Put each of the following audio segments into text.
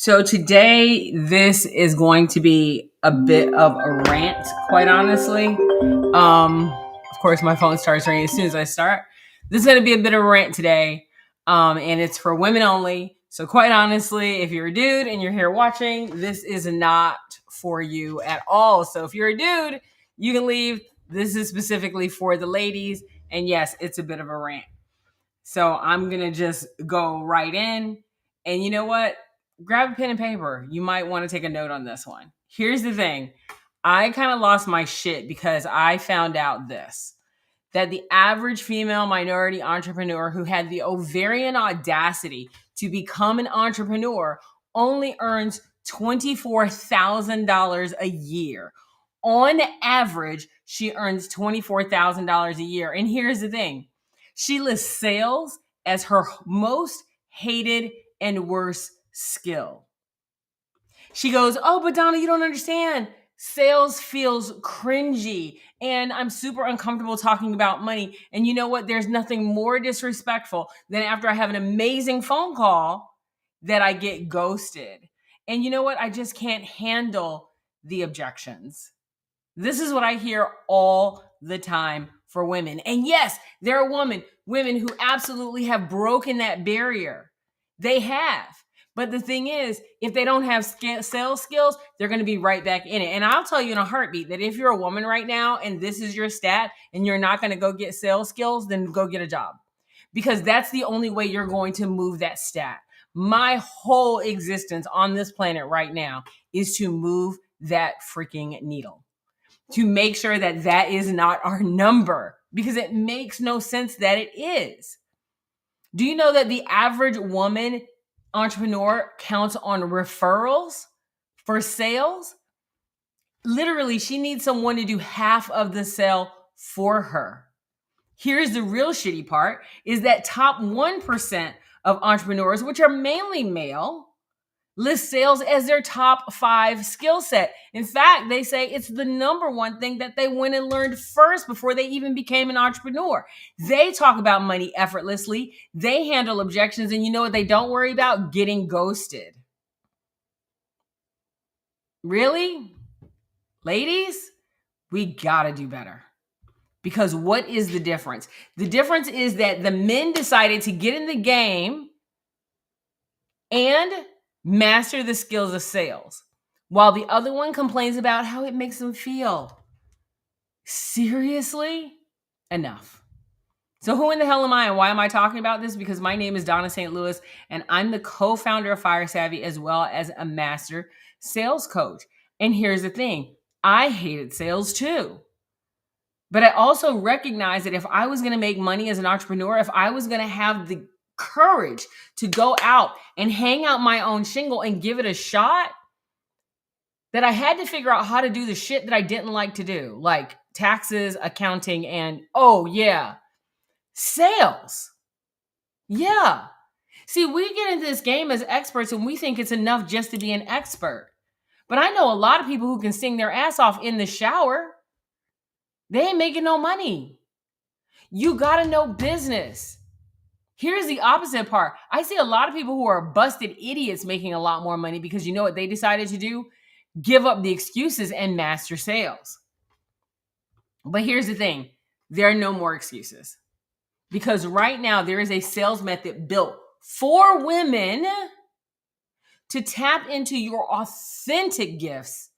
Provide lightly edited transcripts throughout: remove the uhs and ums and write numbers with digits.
So today, this is going to be a bit of a rant, quite honestly. Of course, my phone starts ringing as soon as I start. This is going to be a bit of a rant today, and it's for women only. So quite honestly, if you're a dude and you're here watching, this is not for you at all. So if you're a dude, you can leave. This is specifically for the ladies. And yes, it's a bit of a rant. So I'm going to just go right in. And you know what? Grab a pen and paper. You might want to take a note on this one. Here's the thing. I kind of lost my shit because I found out this, that the average female minority entrepreneur who had the ovarian audacity to become an entrepreneur only earns $24,000 a year. On average, she earns $24,000 a year. And here's the thing. She lists sales as her most hated and worst skill. She goes, "Oh, but Donna, you don't understand. Sales feels cringy and I'm super uncomfortable talking about money. And you know what? There's nothing more disrespectful than after I have an amazing phone call that I get ghosted. And you know what? I just can't handle the objections." This is what I hear all the time for women. And yes, there are women who absolutely have broken that barrier. They have. But the thing is, if they don't have sales skills, they're going to be right back in it. And I'll tell you in a heartbeat that if you're a woman right now and this is your stat and you're not going to go get sales skills, then go get a job. Because that's the only way you're going to move that stat. My whole existence on this planet right now is to move that freaking needle, to make sure that that is not our number, because it makes no sense that it is. Do you know that the average woman entrepreneur counts on referrals for sales? Literally, she needs someone to do half of the sale for her. Here's the real shitty part, is that top 1% of entrepreneurs, which are mainly male, list sales as their top 5 skill set. In fact, they say it's the number one thing that they went and learned first before they even became an entrepreneur. They talk about money effortlessly. They handle objections. And you know what they don't worry about? Getting ghosted. Really? Ladies, we gotta do better. Because what is the difference? The difference is that the men decided to get in the game and master the skills of sales, while the other one complains about how it makes them feel. Seriously? Enough. So who in the hell am I and why am I talking about this? Because my name is Donna St. Louis and I'm the co-founder of Fire Savvy as well as a master sales coach. And here's the thing. I hated sales too. But I also recognize that if I was going to make money as an entrepreneur, if I was going to have the courage to go out and hang out my own shingle and give it a shot, that I had to figure out how to do the shit that I didn't like to do, like taxes, accounting, and sales. Yeah. See, we get into this game as experts and we think it's enough just to be an expert. But I know a lot of people who can sing their ass off in the shower. They ain't making no money. You got to know business. Here's the opposite part. I see a lot of people who are busted idiots making a lot more money because you know what they decided to do? Give up the excuses and master sales. But here's the thing. There are no more excuses. Because right now there is a sales method built for women to tap into your authentic gifts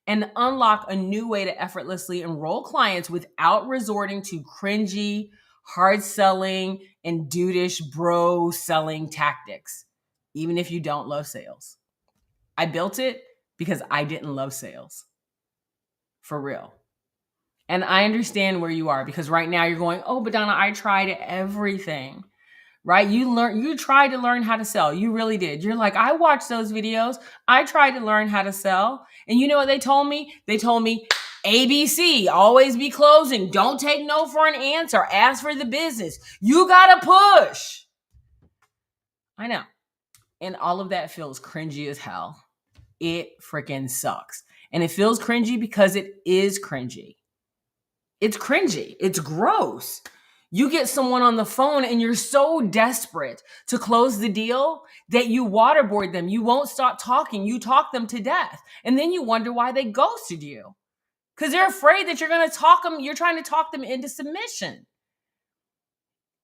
and unlock a new way to effortlessly enroll clients without resorting to cringy, hard selling, and dudeish bro selling tactics, even if you don't love sales. I built it because I didn't love sales. For real. And I understand where you are because right now you're going, "Oh, but Donna, I tried everything." Right? You tried to learn how to sell. You really did. You're like, "I watched those videos. I tried to learn how to sell." And you know what they told me? They told me, ABC, always be closing. Don't take no for an answer. Ask for the business. You got to push. I know. And all of that feels cringy as hell. It freaking sucks. And it feels cringy because it is cringy. It's cringy. It's gross. You get someone on the phone and you're so desperate to close the deal that you waterboard them. You won't stop talking. You talk them to death. And then you wonder why they ghosted you. Because they're afraid that you're going to talk them, you're trying to talk them into submission.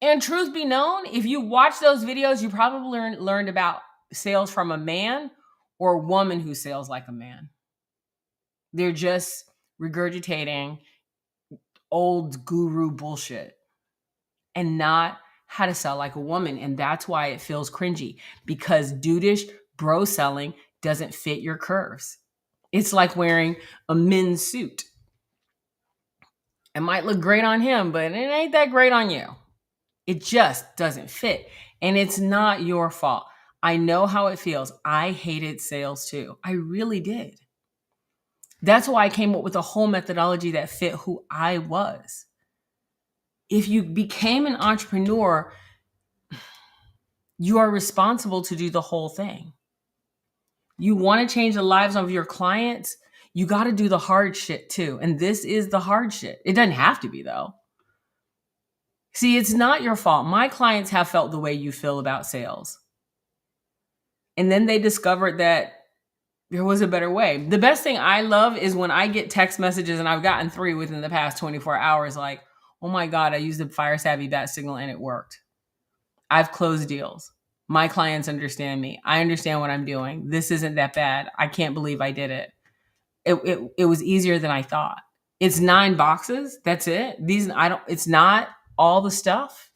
And truth be known, if you watch those videos, you probably learned about sales from a man or a woman who sells like a man. They're just regurgitating old guru bullshit and not how to sell like a woman. And that's why it feels cringy, because dudeish bro selling doesn't fit your curves. It's like wearing a men's suit. It might look great on him, but it ain't that great on you. It just doesn't fit. And it's not your fault. I know how it feels. I hated sales too. I really did. That's why I came up with a whole methodology that fit who I was. If you became an entrepreneur, you are responsible to do the whole thing. You want to change the lives of your clients, you got to do the hard shit too. And this is the hard shit. It doesn't have to be though. See, it's not your fault. My clients have felt the way you feel about sales. And then they discovered that there was a better way. The best thing I love is when I get text messages, and I've gotten 3 within the past 24 hours, like, oh my God, I used the Fire Savvy bat signal and it worked. I've closed deals. My clients understand me. I understand what I'm doing. This isn't that bad. I can't believe I did it. It was easier than I thought. It's 9 boxes. That's it. It's not all the stuff.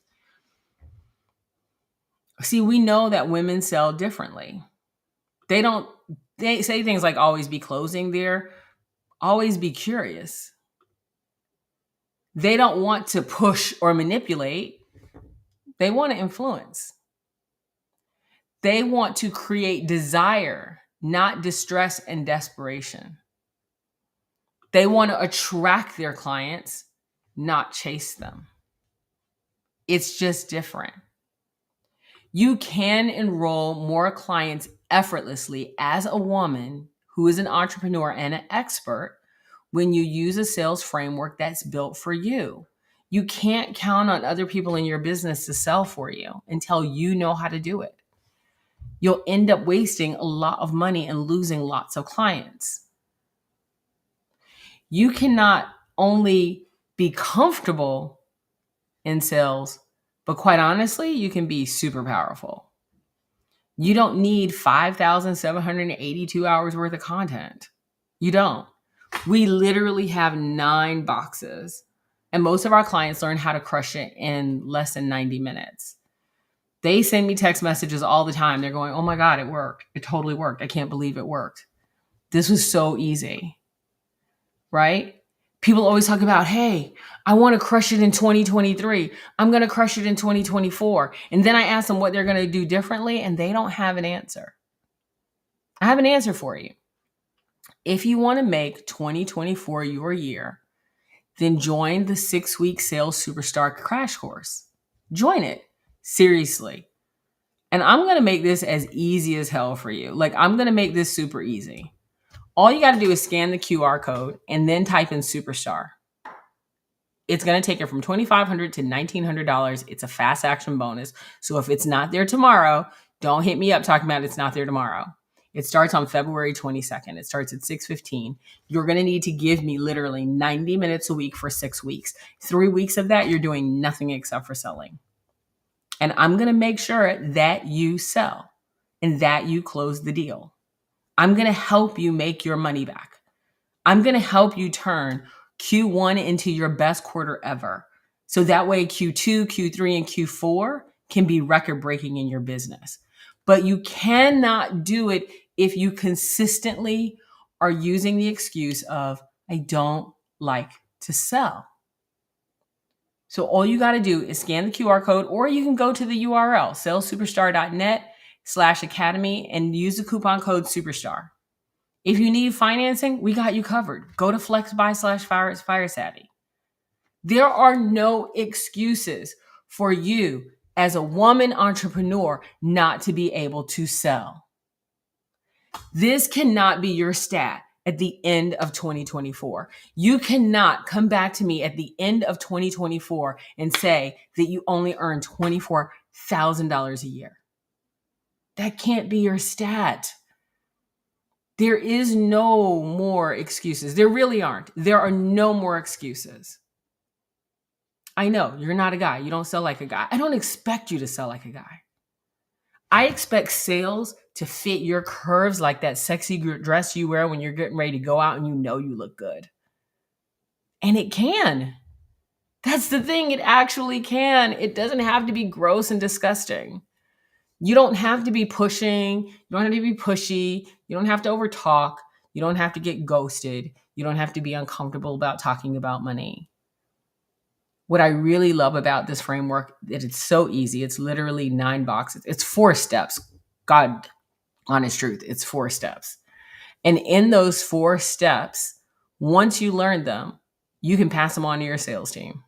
See, we know that women sell differently. They say things like always be closing. They're always be curious. They don't want to push or manipulate. They want to influence. They want to create desire, not distress and desperation. They want to attract their clients, not chase them. It's just different. You can enroll more clients effortlessly as a woman who is an entrepreneur and an expert when you use a sales framework that's built for you. You can't count on other people in your business to sell for you until you know how to do it. You'll end up wasting a lot of money and losing lots of clients. You cannot only be comfortable in sales, but quite honestly, you can be super powerful. You don't need 5,782 hours worth of content. You don't. We literally have 9 boxes, and most of our clients learn how to crush it in less than 90 minutes. They send me text messages all the time. They're going, oh my God, it worked. It totally worked. I can't believe it worked. This was so easy, right? People always talk about, hey, I want to crush it in 2023. I'm going to crush it in 2024. And then I ask them what they're going to do differently, and they don't have an answer. I have an answer for you. If you want to make 2024 your year, then join the 6-week Sales Superstar Crash Course. Join it. Seriously. And I'm going to make this as easy as hell for you. Like, I'm going to make this super easy. All you got to do is scan the QR code and then type in Superstar. It's going to take you from $2,500 to $1,900. It's a fast action bonus. So if it's not there tomorrow, don't hit me up talking about it's not there tomorrow. It starts on February 22nd. It starts at 6:15. You're going to need to give me literally 90 minutes a week for 6 weeks. 3 weeks of that, you're doing nothing except for selling. And I'm going to make sure that you sell and that you close the deal. I'm going to help you make your money back. I'm going to help you turn Q1 into your best quarter ever. So that way Q2, Q3, and Q4 can be record breaking in your business. But you cannot do it if you consistently are using the excuse of, I don't like to sell. So all you got to do is scan the QR code, or you can go to the URL, salessuperstar.net/academy, and use the coupon code Superstar. If you need financing, we got you covered. Go to FlexBuy/FireSavvy. There are no excuses for you as a woman entrepreneur not to be able to sell. This cannot be your stat. at the end of 2024. You cannot come back to me at the end of 2024 and say that you only earn $24,000 a year. That can't be your stat. There is no more excuses. There really aren't. There are no more excuses. I know you're not a guy. You don't sell like a guy. I don't expect you to sell like a guy. I expect sales to fit your curves like that sexy dress you wear when you're getting ready to go out and you know you look good. And it can. That's the thing. It actually can. It doesn't have to be gross and disgusting. You don't have to be pushing. You don't have to be pushy. You don't have to overtalk. You don't have to get ghosted. You don't have to be uncomfortable about talking about money. What I really love about this framework is it's so easy. It's literally 9 boxes. It's 4 steps. God, honest truth, it's 4 steps. And in those 4 steps, once you learn them, you can pass them on to your sales team.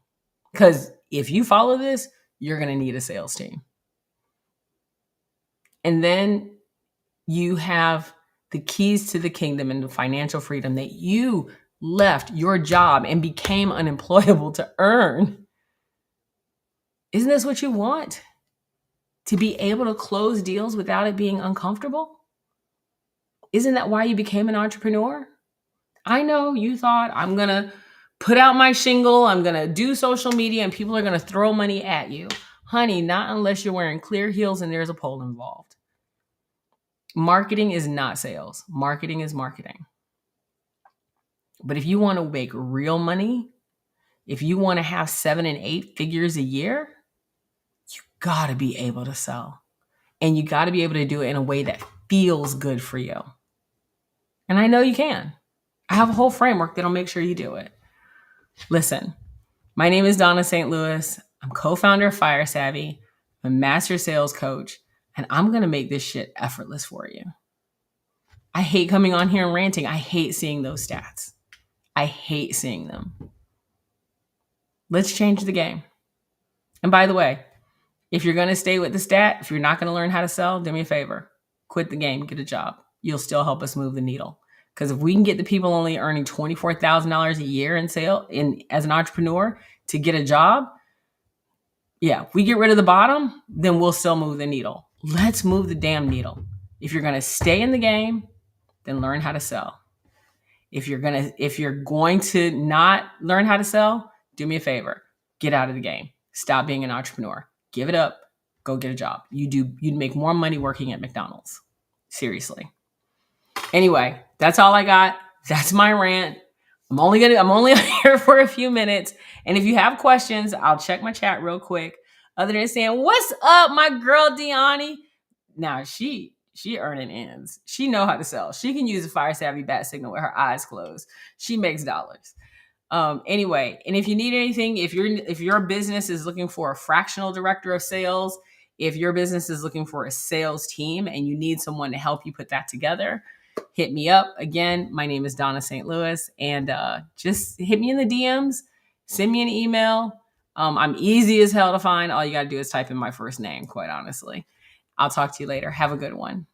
Because if you follow this, you're going to need a sales team. And then you have the keys to the kingdom and the financial freedom that you left your job and became unemployable to earn. Isn't this what you want? To be able to close deals without it being uncomfortable? Isn't that why you became an entrepreneur? I know you thought, I'm going to put out my shingle, I'm going to do social media, and people are going to throw money at you. Honey, not unless you're wearing clear heels and there's a pole involved. Marketing is not sales. Marketing is marketing. But if you want to make real money, if you want to have 7 and 8 figures a year, you got to be able to sell. And you got to be able to do it in a way that feels good for you. And I know you can. I have a whole framework that'll make sure you do it. Listen, my name is Donna St. Louis. I'm co-founder of Fire Savvy. I'm a master sales coach, and I'm going to make this shit effortless for you. I hate coming on here and ranting. I hate seeing those stats. I hate seeing them. Let's change the game. And by the way, if you're going to stay with the stat, if you're not going to learn how to sell, do me a favor. Quit the game, get a job. You'll still help us move the needle. Because if we can get the people only earning $24,000 a year in sale as an entrepreneur to get a job, yeah, if we get rid of the bottom, then we'll still move the needle. Let's move the damn needle. If you're going to stay in the game, then learn how to sell. If you're going to not learn how to sell, do me a favor. Get out of the game. Stop being an entrepreneur. Give it up. Go get a job. You'd make more money working at McDonald's. Seriously. Anyway, that's all I got. That's my rant. I'm only here for a few minutes. And if you have questions, I'll check my chat real quick. Other than saying, what's up, my girl Deani? Now she earning ends. She know how to sell. She can use a Fire Savvy bat signal with her eyes closed. She makes dollars. Anyway, and if you need anything, if your business is looking for a fractional director of sales, if your business is looking for a sales team and you need someone to help you put that together, hit me up. Again, my name is Donna St. Louis, and just hit me in the DMs, send me an email. I'm easy as hell to find. All you got to do is type in my first name, quite honestly. I'll talk to you later. Have a good one.